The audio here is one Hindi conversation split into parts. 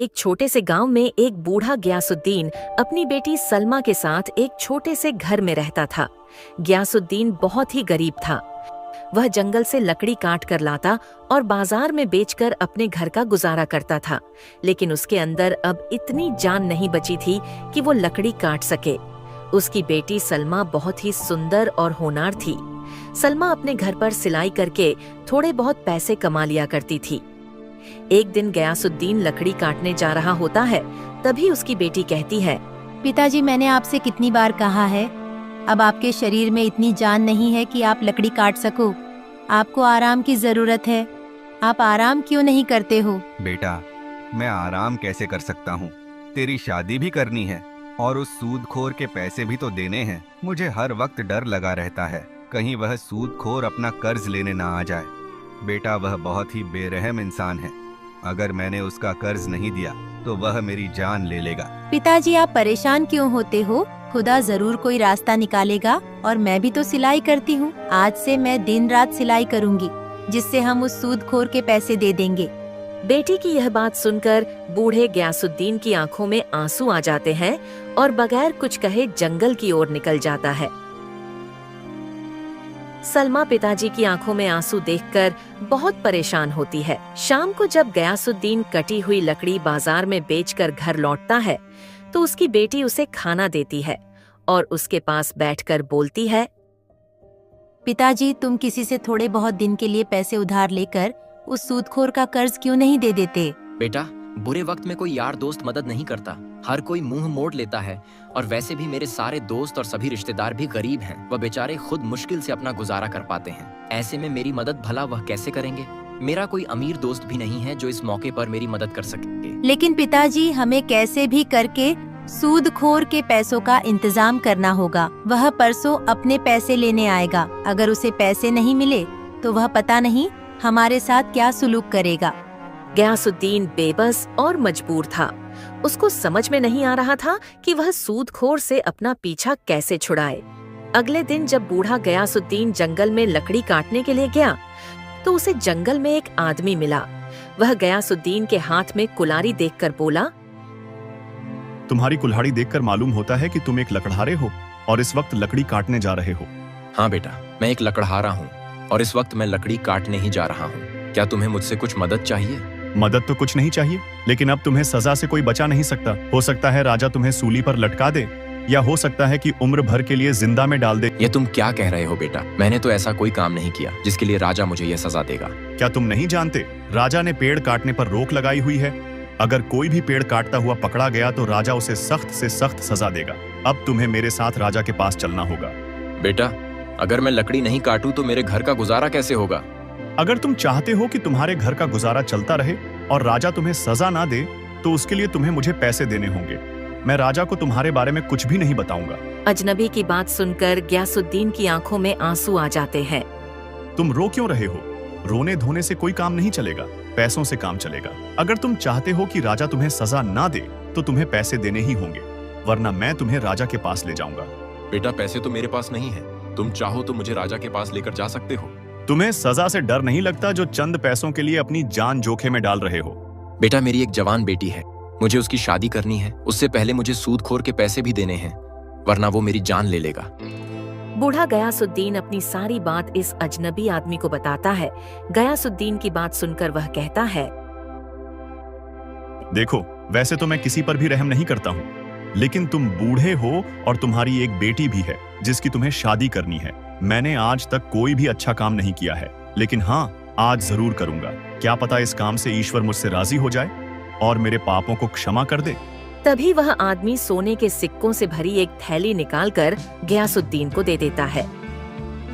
एक छोटे से गांव में एक बूढ़ा गयासुद्दीन अपनी बेटी सलमा के साथ एक छोटे से घर में रहता था। गयासुद्दीन बहुत ही गरीब था। वह जंगल से लकड़ी काट कर लाता और बाजार में बेचकर अपने घर का गुजारा करता था, लेकिन उसके अंदर अब इतनी जान नहीं बची थी कि वो लकड़ी काट सके। उसकी बेटी सलमा बहुत ही सुंदर और होनहार थी। सलमा अपने घर पर सिलाई करके थोड़े बहुत पैसे कमा लिया करती थी। एक दिन गयासुद्दीन लकड़ी काटने जा रहा होता है, तभी उसकी बेटी कहती है, पिताजी, मैंने आपसे कितनी बार कहा है, अब आपके शरीर में इतनी जान नहीं है कि आप लकड़ी काट सको। आपको आराम की जरूरत है। आप आराम क्यों नहीं करते हो? बेटा, मैं आराम कैसे कर सकता हूँ? तेरी शादी भी करनी है और उस सूदखोर के पैसे भी तो देने हैं। मुझे हर वक्त डर लगा रहता है, कहीं वह सूदखोर अपना कर्ज लेने ना आ जाए। बेटा, वह बहुत ही बेरहम इंसान है। अगर मैंने उसका कर्ज नहीं दिया तो वह मेरी जान ले लेगा। पिताजी, आप परेशान क्यों होते हो? खुदा जरूर कोई रास्ता निकालेगा। और मैं भी तो सिलाई करती हूँ। आज से मैं दिन रात सिलाई करूँगी, जिससे हम उस सूदखोर के पैसे दे देंगे। बेटी की यह बात सुनकर बूढ़े गयासुद्दीन की आंखों में आंसू आ जाते हैं और बगैर कुछ कहे जंगल की ओर निकल जाता है। सलमा पिताजी की आंखों में आंसू देखकर बहुत परेशान होती है। शाम को जब गयासुद्दीन कटी हुई लकड़ी बाजार में बेचकर घर लौटता है, तो उसकी बेटी उसे खाना देती है और उसके पास बैठकर बोलती है, पिताजी, तुम किसी से थोड़े बहुत दिन के लिए पैसे उधार लेकर उस सूदखोर का कर्ज क्यों नहीं दे देते? बेटा, बुरे वक्त में कोई यार दोस्त मदद नहीं करता, हर कोई मुंह मोड़ लेता है। और वैसे भी मेरे सारे दोस्त और सभी रिश्तेदार भी गरीब हैं। वह बेचारे खुद मुश्किल से अपना गुजारा कर पाते हैं। ऐसे में मेरी मदद भला वह कैसे करेंगे? मेरा कोई अमीर दोस्त भी नहीं है जो इस मौके पर मेरी मदद कर सके। लेकिन पिताजी, हमें कैसे भी करके सूदखोर के पैसों का इंतजाम करना होगा। वह परसों अपने पैसे लेने आएगा। अगर उसे पैसे नहीं मिले तो वह पता नहीं हमारे साथ क्या सुलूक करेगा। गयासुद्दीन बेबस और मजबूर था। उसको समझ में नहीं आ रहा था कि वह सूदखोर से अपना पीछा कैसे छुड़ाए। अगले दिन जब बूढ़ा गयासुद्दीन जंगल में लकड़ी काटने के लिए गया, तो उसे जंगल में एक आदमी मिला। वह गयासुद्दीन के हाथ में कुल्हाड़ी देखकर बोला, तुम्हारी कुल्हाड़ी देखकर मालूम होता है कि तुम एक लकड़हारे हो और इस वक्त लकड़ी काटने जा रहे हो। हाँ बेटा, मैं एक लकड़हारा हूँ और इस वक्त मैं लकड़ी काटने ही जा रहा हूँ। क्या तुम्हें मुझसे कुछ मदद चाहिए? मदद तो कुछ नहीं चाहिए, लेकिन अब तुम्हें सजा से कोई बचा नहीं सकता। हो सकता है राजा तुम्हें सूली पर लटका दे, या हो सकता है कि उम्र भर के लिए जिंदा में डाल दे। ये तुम क्या कह रहे हो बेटा? मैंने तो ऐसा कोई काम नहीं किया जिसके लिए राजा मुझे यह सजा देगा। क्या तुम नहीं जानते, राजा ने पेड़ काटने पर रोक लगाई हुई है। अगर कोई भी पेड़ काटता हुआ पकड़ा गया तो राजा उसे सख्त से सख्त सजा देगा। अब तुम्हें मेरे साथ राजा के पास चलना होगा। बेटा, अगर मैं लकड़ी नहीं काटूं तो मेरे घर का गुजारा कैसे होगा? अगर तुम चाहते हो कि तुम्हारे घर का गुजारा चलता रहे और राजा तुम्हें सजा ना दे, तो उसके लिए तुम्हें मुझे पैसे देने होंगे। मैं राजा को तुम्हारे बारे में कुछ भी नहीं बताऊंगा। अजनबी की बात सुनकर गयासुद्दीन की आंखों में आंसू आ जाते हैं। तुम रो क्यों रहे हो? रोने धोने से कोई काम नहीं चलेगा, पैसों से काम चलेगा। अगर तुम चाहते हो कि राजा तुम्हें सजा ना दे, तो तुम्हें पैसे देने ही होंगे, वरना मैं तुम्हें राजा के पास ले जाऊंगा। बेटा, पैसे तो मेरे पास नहीं है। तुम चाहो तो मुझे राजा के पास लेकर जा सकते हो। तुम्हें सजा से डर नहीं लगता जो चंद पैसों के लिए अपनी जान जोखिम में डाल रहे हो? बेटा, मेरी एक जवान बेटी है, मुझे उसकी शादी करनी है। उससे पहले मुझे सूदखोर के पैसे भी देने हैं, वरना वो मेरी जान ले लेगा। बूढ़ा गयासुद्दीन अपनी सारी बात इस अजनबी आदमी को बताता है। गयासुद्दीन की बात सुनकर वह कहता है, देखो, वैसे तो मैं किसी पर भी रहम नहीं करता हूँ, लेकिन तुम बूढ़े हो और तुम्हारी एक बेटी भी है जिसकी तुम्हें शादी करनी है। मैंने आज तक कोई भी अच्छा काम नहीं किया है, लेकिन हाँ, आज जरूर करूंगा। क्या पता इस काम से ईश्वर मुझसे राजी हो जाए और मेरे पापों को क्षमा कर दे। तभी वह आदमी सोने के सिक्कों से भरी एक थैली निकालकर गयासुद्दीन को दे देता है।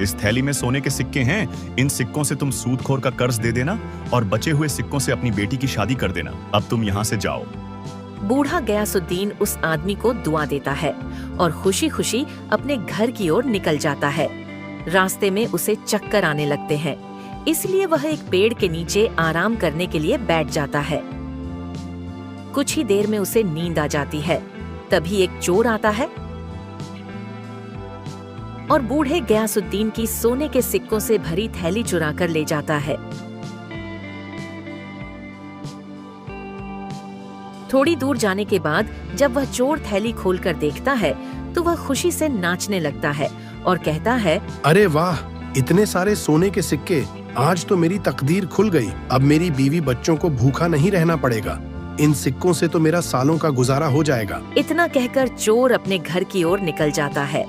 इस थैली में सोने के सिक्के हैं। इन सिक्कों से तुम सूदखोर का कर्ज दे देना और बचे हुए सिक्कों से अपनी बेटी की शादी कर देना। अब तुम यहाँ से जाओ। बूढ़ा गयासुद्दीन उस आदमी को दुआ देता है और खुशी खुशी अपने घर की ओर निकल जाता है। रास्ते में उसे चक्कर आने लगते हैं, इसलिए वह एक पेड़ के नीचे आराम करने के लिए बैठ जाता है। कुछ ही देर में उसे नींद आ जाती है। तभी एक चोर आता है और बूढ़े गयासुद्दीन की सोने के सिक्कों से भरी थैली चुरा कर ले जाता है। थोड़ी दूर जाने के बाद जब वह चोर थैली खोलकर देखता है तो वह खुशी से नाचने लगता है और कहता है, अरे वाह, इतने सारे सोने के सिक्के, आज तो मेरी तकदीर खुल गई। अब मेरी बीवी बच्चों को भूखा नहीं रहना पड़ेगा। इन सिक्कों से तो मेरा सालों का गुजारा हो जाएगा। इतना कहकर चोर अपने घर की ओर निकल जाता है।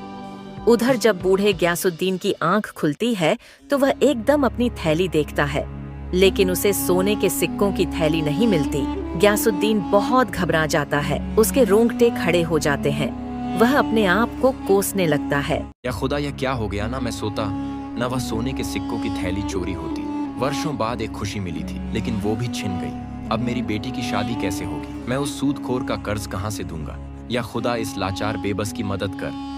उधर जब बूढ़े ग्यासुद्दीन की आंख खुलती है तो वह एकदम अपनी थैली देखता है, लेकिन उसे सोने के सिक्कों की थैली नहीं मिलती। ग्यासुद्दीन बहुत घबरा जाता है, उसके रोंगटे खड़े हो जाते हैं। वह अपने आप को कोसने लगता है। या खुदा, यह क्या हो गया? ना मैं सोता, ना वह सोने के सिक्कों की थैली चोरी होती। वर्षों बाद एक खुशी मिली थी, लेकिन वो भी छिन गई। अब मेरी बेटी की शादी कैसे होगी? मैं उस सूदखोर का कर्ज कहाँ से दूंगा? या खुदा, इस लाचार बेबस की मदद कर।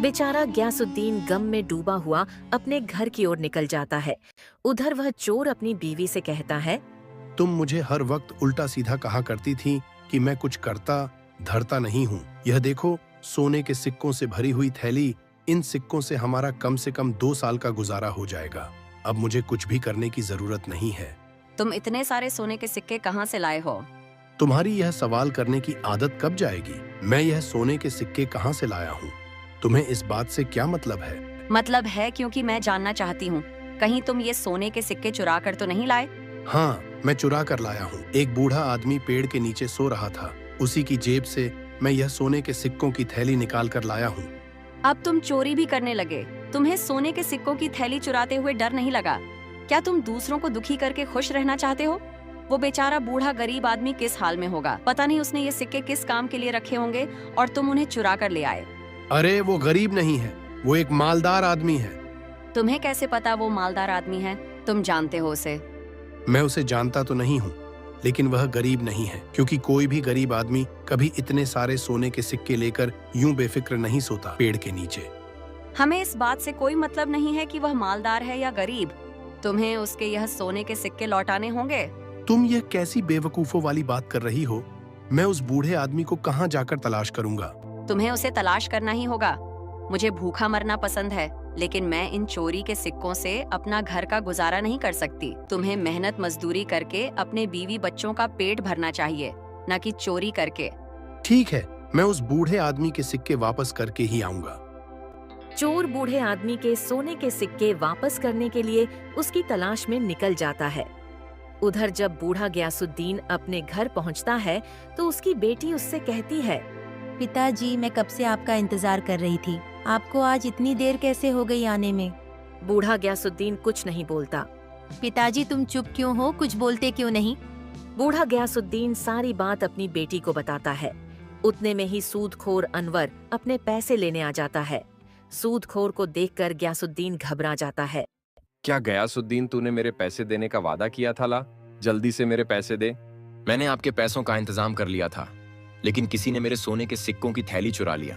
बेचारा ग्यासुद्दीन गम में डूबा हुआ अपने घर की ओर निकल जाता है। उधर वह चोर अपनी बीवी से कहता है, तुम मुझे हर वक्त उल्टा सीधा कहा करती थी कि मैं कुछ करता धरता नहीं हूँ। यह देखो, सोने के सिक्कों से भरी हुई थैली। इन सिक्कों से हमारा कम से कम 2 साल का गुजारा हो जाएगा। अब मुझे कुछ भी करने की जरूरत नहीं है। तुम इतने सारे सोने के सिक्के कहाँ से लाए हो? तुम्हारी यह सवाल करने की आदत कब जाएगी? मैं यह सोने के सिक्के कहाँ से लाया हूँ? तुम्हें इस बात से क्या मतलब है? मतलब है क्योंकि मैं जानना चाहती हूँ, कहीं तुम ये सोने के सिक्के चुरा कर तो नहीं लाए? हाँ, मैं चुरा कर लाया हूँ। एक बूढ़ा आदमी पेड़ के नीचे सो रहा था, उसी की जेब से मैं यह सोने के सिक्कों की थैली निकाल कर लाया हूँ। अब तुम चोरी भी करने लगे। तुम्हें सोने के सिक्कों की थैली चुराते हुए डर नहीं लगा? क्या तुम दूसरों को दुखी करके खुश रहना चाहते हो? वो बेचारा बूढ़ा गरीब आदमी किस हाल में होगा? पता नहीं उसने ये सिक्के किस काम के लिए रखे होंगे और तुम उन्हें चुरा कर ले आए। अरे वो गरीब नहीं है, वो एक मालदार आदमी है। तुम्हें कैसे पता वो मालदार आदमी है? तुम जानते हो उसे? मैं उसे जानता तो नहीं हूँ, लेकिन वह गरीब नहीं है, क्योंकि कोई भी गरीब आदमी कभी इतने सारे सोने के सिक्के लेकर यूं बेफिक्र नहीं सोता पेड़ के नीचे। हमें इस बात से कोई मतलब नहीं है कि वह मालदार है या गरीब। तुम्हें उसके यह सोने के सिक्के लौटाने होंगे। तुम यह कैसी बेवकूफों वाली बात कर रही हो? मैं उस बूढ़े आदमी को कहाँ जाकर तलाश करूंगा? तुम्हें उसे तलाश करना ही होगा। मुझे भूखा मरना पसंद है, लेकिन मैं इन चोरी के सिक्कों से अपना घर का गुजारा नहीं कर सकती। तुम्हें मेहनत मजदूरी करके अपने बीवी बच्चों का पेट भरना चाहिए, न कि चोरी करके। ठीक है, मैं उस बूढ़े आदमी के सिक्के वापस करके ही आऊंगा। चोर बूढ़े आदमी के सोने के सिक्के वापस करने के लिए उसकी तलाश में निकल जाता है। उधर जब बूढ़ा ग्यासुद्दीन अपने घर पहुंचता है तो उसकी बेटी उससे कहती है, पिताजी, मैं कब से आपका इंतजार कर रही थी। आपको आज इतनी देर कैसे हो गई आने में? बूढ़ा ग्यासुद्दीन कुछ नहीं बोलता। पिताजी, तुम चुप क्यों हो? कुछ बोलते क्यों नहीं? बूढ़ा ग्यासुद्दीन सारी बात अपनी बेटी को बताता है। उतने में ही सूदखोर अनवर अपने पैसे लेने आ जाता है। सूदखोर को देखकर ग्यासुद्दीन घबरा जाता है। क्या गयासुद्दीन, तूने मेरे पैसे देने का वादा किया था? ला, जल्दी से मेरे पैसे दे। मैंने आपके पैसों का इंतजाम कर लिया था, लेकिन किसी ने मेरे सोने के सिक्कों की थैली चुरा लिया।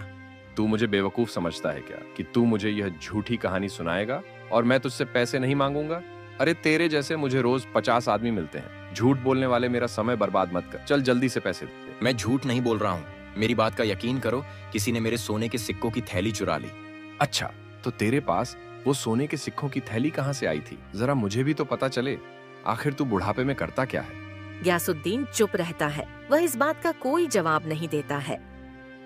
तू मुझे बेवकूफ समझता है क्या कि तू मुझे यह झूठी कहानी सुनाएगा और मैं तुझसे पैसे नहीं मांगूंगा? अरे तेरे जैसे मुझे रोज 50 आदमी मिलते हैं। झूठ बोलने वाले, मेरा समय बर्बाद मत कर। चल जल्दी से पैसे दे। मैं झूठ नहीं बोल रहा हूँ, मेरी बात का यकीन करो। किसी ने मेरे सोने के सिक्कों की थैली चुरा ली। अच्छा, तो तेरे पास वो सोने के सिक्कों की थैली कहाँ से आई थी? जरा मुझे भी तो पता चले। आखिर तू बुढ़ापे में करता क्या है? ग्यासुद्दीन चुप रहता है। वह इस बात का कोई जवाब नहीं देता है।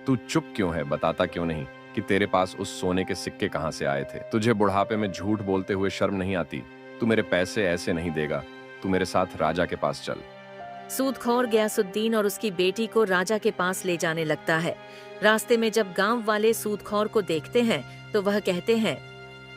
तू चुप क्यों है? बताता क्यों नहीं कि तेरे पास उस सोने के सिक्के कहाँ से आए थे? तुझे बुढ़ापे में झूठ बोलते हुए शर्म नहीं आती? तू मेरे पैसे ऐसे नहीं देगा। तू मेरे साथ राजा के पास चल। सूदखोर ग्यासुद्दीन और उसकी बेटी को राजा के पास ले जाने लगता है। रास्ते में जब गांव वाले सूदखोर को देखते हैं तो वह कहते हैं,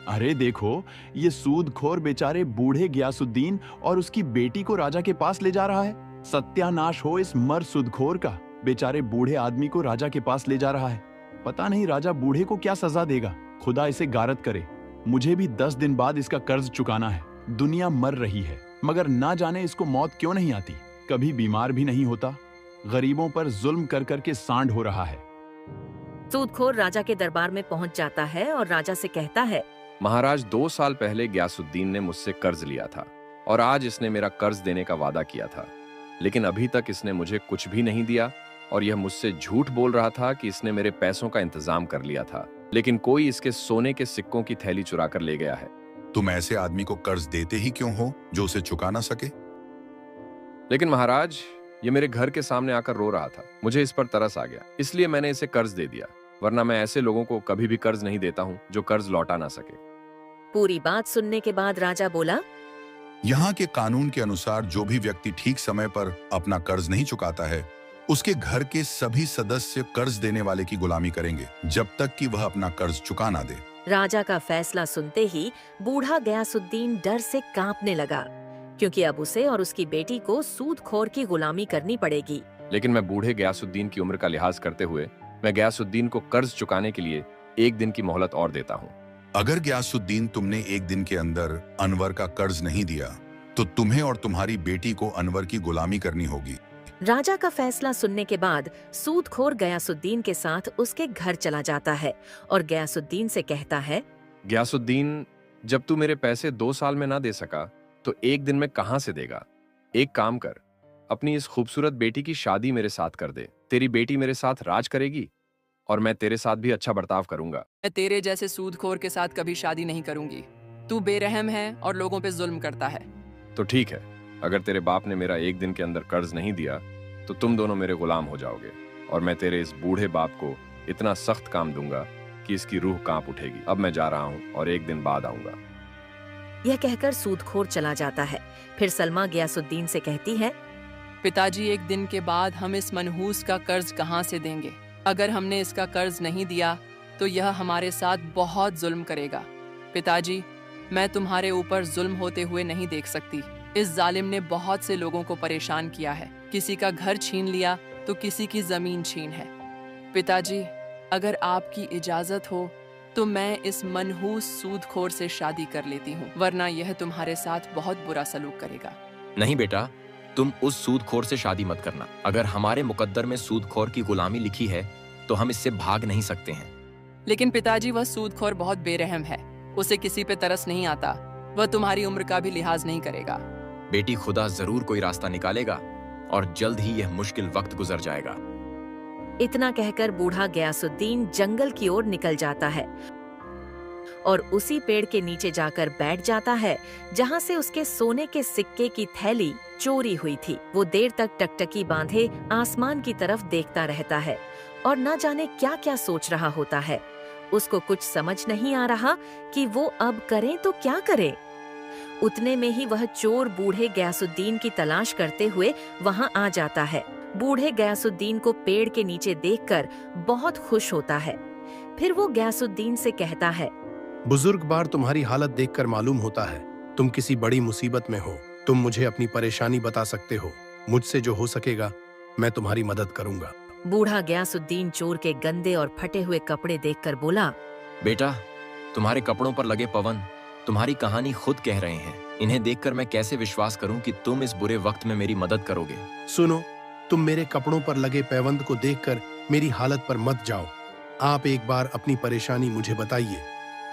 अरे देखो, ये सूदखोर बेचारे बूढ़े ग्यासुद्दीन और उसकी बेटी को राजा के पास ले जा रहा है। सत्यानाश हो इस मर सूदखोर का। बेचारे बूढ़े आदमी को राजा के पास ले जा रहा है। पता नहीं राजा बूढ़े को क्या सजा देगा। खुदा इसे गारत करे। मुझे भी 10 दिन बाद इसका कर्ज चुकाना है। दुनिया मर रही है, मगर ना जाने इसको मौत क्यों नहीं आती। कभी बीमार भी नहीं होता। गरीबों पर जुल्म कर कर के सांड हो रहा है। सूदखोर राजा के दरबार में पहुंच जाता है और राजा से कहता है, महाराज, 2 साल पहले ग्यासुद्दीन ने मुझसे कर्ज लिया था और आज इसने मेरा कर्ज देने का वादा किया था, लेकिन अभी तक इसने मुझे कुछ भी नहीं दिया और यह मुझसे झूठ बोल रहा था कि इसने मेरे पैसों का इंतजाम कर लिया था, लेकिन कोई इसके सोने के सिक्कों की थैली चुरा कर ले गया है। तुम ऐसे आदमी को कर्ज देते ही क्यों हो जो उसे चुका ना सके? लेकिन महाराज, ये मेरे घर के सामने आकर रो रहा था। मुझे इस पर तरस आ गया, इसलिए मैंने इसे कर्ज दे दिया, वरना मैं ऐसे लोगों को कभी भी कर्ज नहीं देता हूँ जो कर्ज लौटा ना सके। पूरी बात सुनने के बाद राजा बोला, यहाँ के कानून के अनुसार जो भी व्यक्ति ठीक समय पर अपना कर्ज नहीं चुकाता है, उसके घर के सभी सदस्य कर्ज देने वाले की गुलामी करेंगे जब तक कि वह अपना कर्ज चुका ना दे। राजा का फैसला सुनते ही बूढ़ा गयासुद्दीन डर से कांपने लगा, क्योंकि अब उसे और उसकी बेटी को सूदखोर की गुलामी करनी पड़ेगी। लेकिन मैं बूढ़े गयासुद्दीन की उम्र का लिहाज करते हुए मैं गयासुद्दीन को कर्ज चुकाने के लिए 1 दिन की मोहलत और देता हूँ। अगर गयासुद्दीन तुमने 1 दिन के अंदर अनवर का कर्ज नहीं दिया तो तुम्हें और तुम्हारी बेटी को अनवर की गुलामी करनी होगी। राजा का फैसला सुनने के बाद सूदखोर गयासुद्दीन के साथ उसके घर चला जाता है और गयासुद्दीन से कहता है, गयासुद्दीन, जब तू मेरे पैसे 2 साल में ना दे सका तो 1 दिन में कहां से देगा? एक काम कर, अपनी इस खूबसूरत बेटी की शादी मेरे साथ कर दे। तेरी बेटी मेरे साथ राज करेगी और मैं तेरे साथ भी अच्छा बर्ताव करूंगा। मैं तेरे जैसे सूदखोर के साथ कभी शादी नहीं करूंगी। तू बेरहम है और लोगों पे जुल्म करता है। तो ठीक है, अगर तेरे बाप ने मेरा 1 दिन के अंदर कर्ज नहीं दिया तो तुम दोनों मेरे गुलाम हो जाओगे और मैं तेरे इस बूढ़े बाप को इतना सख्त काम दूंगा कि इसकी रूह कांप उठेगी। अब मैं जा रहा हूँ और 1 दिन बाद आऊंगा। यह कहकर सूदखोर चला जाता है। फिर सलमा गयासुद्दीन से कहती है, पिताजी, 1 दिन के बाद हम इस मनहूस का कर्ज कहाँ से देंगे? अगर हमने इसका कर्ज नहीं दिया तो यह हमारे साथ बहुत जुल्म करेगा। पिताजी, मैं तुम्हारे ऊपर जुल्म होते हुए नहीं देख सकती। इस जालिम ने बहुत से लोगों को परेशान किया है। किसी का घर छीन लिया तो किसी की जमीन छीन है। पिताजी, अगर आपकी इजाजत हो तो मैं इस मनहूस सूदखोर से शादी कर लेती हूँ, वरना यह तुम्हारे साथ बहुत बुरा सलूक करेगा। नहीं बेटा, तुम उस सूदखोर से शादी मत करना। अगर हमारे मुकद्दर में सूदखोर की गुलामी लिखी है तो हम इससे भाग नहीं सकते हैं। लेकिन पिताजी, वह सूदखोर बहुत बेरहम है। उसे किसी पे तरस नहीं आता। वह तुम्हारी उम्र का भी लिहाज नहीं करेगा। बेटी, खुदा जरूर कोई रास्ता निकालेगा और जल्द ही यह मुश्किल वक्त गुजर जाएगा। इतना कहकर बूढ़ा गयासुद्दीन जंगल की ओर निकल जाता है और उसी पेड़ के नीचे जाकर बैठ जाता है जहाँ से उसके सोने के सिक्के की थैली चोरी हुई थी। वो देर तक टकटकी बांधे आसमान की तरफ देखता रहता है और न जाने क्या क्या सोच रहा होता है। उसको कुछ समझ नहीं आ रहा कि वो अब करे तो क्या करे। उतने में ही वह चोर बूढ़े गयासुद्दीन की तलाश करते हुए वहां आ जाता है। बूढ़े गयासुद्दीन को पेड़ के नीचे देखकर बहुत खुश होता है। फिर वो गयासुद्दीन से कहता है, बुजुर्ग बार तुम्हारी हालत देखकर मालूम होता है तुम किसी बड़ी मुसीबत में हो। तुम मुझे अपनी परेशानी बता सकते हो। मुझसे जो हो सकेगा मैं तुम्हारी मदद करूंगा। बूढ़ा गयासुद्दीन चोर के गंदे और फटे हुए कपड़े देखकर बोला, बेटा, तुम्हारे कपड़ों पर लगे पवन तुम्हारी कहानी खुद कह रहे हैं। इन्हें देखकर मैं कैसे विश्वास करूं कि तुम इस बुरे वक्त में मेरी मदद करोगे। सुनो, तुम मेरे कपड़ों पर लगे पैबंद को देखकर मेरी हालत पर मत जाओ। आप एक बार अपनी परेशानी मुझे बताइए।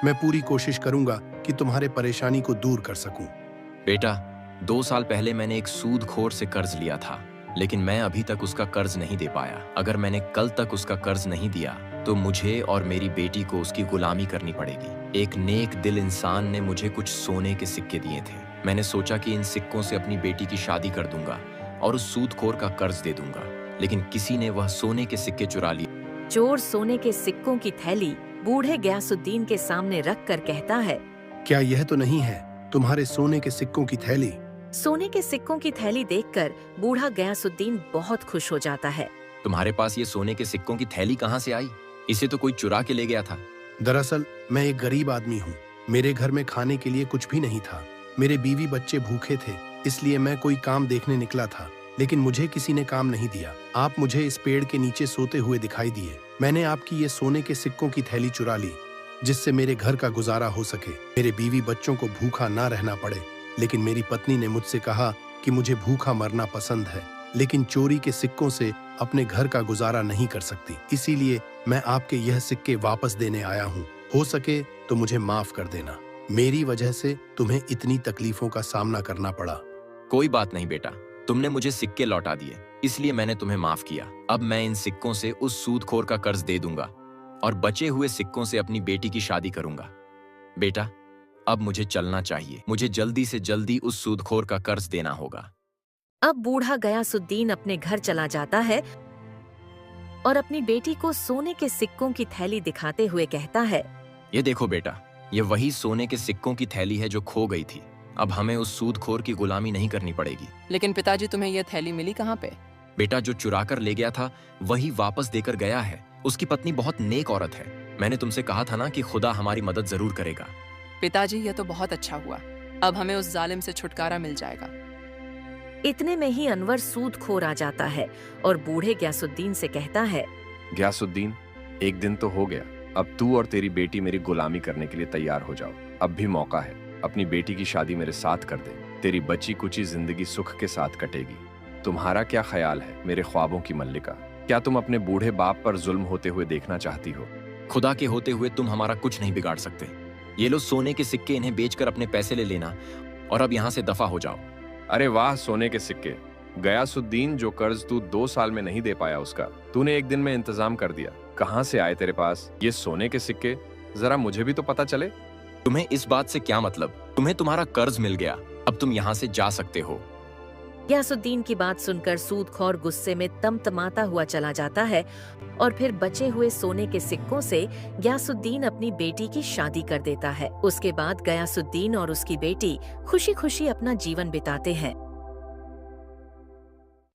मैं पूरी कोशिश करूंगा कि तुम्हारे परेशानी को दूर कर सकूं। बेटा, 2 साल पहले मैंने एक सूदखोर से कर्ज लिया था, लेकिन मैं अभी तक उसका कर्ज नहीं दे पाया। अगर मैंने कल तक उसका कर्ज नहीं दिया तो मुझे और मेरी बेटी को उसकी गुलामी करनी पड़ेगी। एक नेक दिल इंसान ने मुझे कुछ सोने के सिक्के दिए थे। मैंने सोचा कि इन सिक्कों से अपनी बेटी की शादी कर दूंगा और उस सूदखोर का कर्ज दे दूंगा, लेकिन किसी ने वह सोने के सिक्के चुरा लिए। चोर सोने के सिक्कों की थैली बूढ़े गयासुद्दीन के सामने रख कर कहता है, क्या यह तो नहीं है तुम्हारे सोने के सिक्कों की थैली? सोने के सिक्कों की थैली देखकर बूढ़ा गयासुद्दीन बहुत खुश हो जाता है। तुम्हारे पास ये सोने के सिक्कों की थैली कहाँ से आई? इसे तो कोई चुरा के ले गया था। दरअसल मैं एक गरीब आदमी हूँ। मेरे घर में खाने के लिए कुछ भी नहीं था। मेरे बीवी बच्चे भूखे थे, इसलिए मैं कोई काम देखने निकला था, लेकिन मुझे किसी ने काम नहीं दिया। आप मुझे इस पेड़ के नीचे सोते हुए दिखाई दिए। मैंने आपकी ये सोने के सिक्कों की थैली चुरा ली, जिससे मेरे घर का गुजारा हो सके, मेरे बीवी बच्चों को भूखा ना रहना पड़े। लेकिन मेरी पत्नी ने मुझसे कहा कि मुझे भूखा मरना पसंद है, लेकिन चोरी के सिक्कों से अपने घर का गुजारा नहीं कर सकती। इसीलिए मैं आपके यह सिक्के वापस देने आया हूँ। हो सके तो मुझे माफ कर देना। मेरी वजह से तुम्हें इतनी तकलीफों का सामना करना पड़ा। कोई बात नहीं बेटा, तुमने मुझे सिक्के लौटा दिए, इसलिए मैंने तुम्हें माफ किया। अब मैं इन सिक्कों से उस सूदखोर का कर्ज दे दूंगा और बचे हुए सिक्कों से अपनी बेटी की शादी करूंगा। बेटा, अब मुझे चलना चाहिए। मुझे जल्दी से जल्दी उस सूदखोर का कर्ज देना होगा। अब बूढ़ा गयासुद्दीन अपने घर चला जाता है और अपनी बेटी को सोने के सिक्कों की थैली दिखाते हुए कहता है, ये देखो बेटा, ये वही सोने के सिक्कों की थैली है जो खो गई थी। अब हमें उस सूदखोर की गुलामी नहीं करनी पड़ेगी। लेकिन पिताजी, तुम्हें यह थैली मिली कहाँ पे? बेटा, जो चुरा कर ले गया था वही वापस देकर गया है। उसकी पत्नी बहुत नेक औरत है। मैंने तुमसे कहा था ना कि खुदा हमारी मदद जरूर करेगा। पिताजी, यह तो बहुत अच्छा हुआ। अब हमें उस जालिम से छुटकारा मिल जाएगा। इतने में ही अनवर सूदखोर आ जाता है और बूढ़े गयासुद्दीन से कहता है, गयासुद्दीन, एक दिन तो हो गया, अब तू और तेरी बेटी मेरी गुलामी करने के लिए तैयार हो जाओ। अब भी मौका है, अपनी बेटी की शादी मेरे साथ कर दे। तेरी बची कुची जिंदगी सुख के साथ कटेगी। तुम्हारा क्या ख्याल है मेरे ख्वाबों की मल्लिका? क्या तुम अपने बूढ़े बाप पर जुल्म होते हुए देखना चाहती हो? खुदा के होते हुए तुम हमारा कुछ नहीं बिगाड़ सकते। ये लो सोने के सिक्के, इन्हें बेचकर अपने पैसे ले लेना और अब यहाँ से दफा हो जाओ। अरे वाह, सोने के सिक्के! गयासुद्दीन, जो कर्ज तू 2 साल में नहीं दे पाया उसका तूने एक दिन में इंतजाम कर दिया। कहाँ से आए तेरे पास ये सोने के सिक्के? जरा मुझे भी तो पता चले। तुम्हें इस बात से क्या मतलब? तुम्हें तुम्हारा कर्ज मिल गया, अब तुम यहाँ से जा सकते हो। गयासुद्दीन की बात सुनकर सूदखोर गुस्से में तमतमाता हुआ चला जाता है और फिर बचे हुए सोने के सिक्कों से गयासुद्दीन अपनी बेटी की शादी कर देता है। उसके बाद गयासुद्दीन और उसकी बेटी खुशी खुशी अपना जीवन बिताते हैं।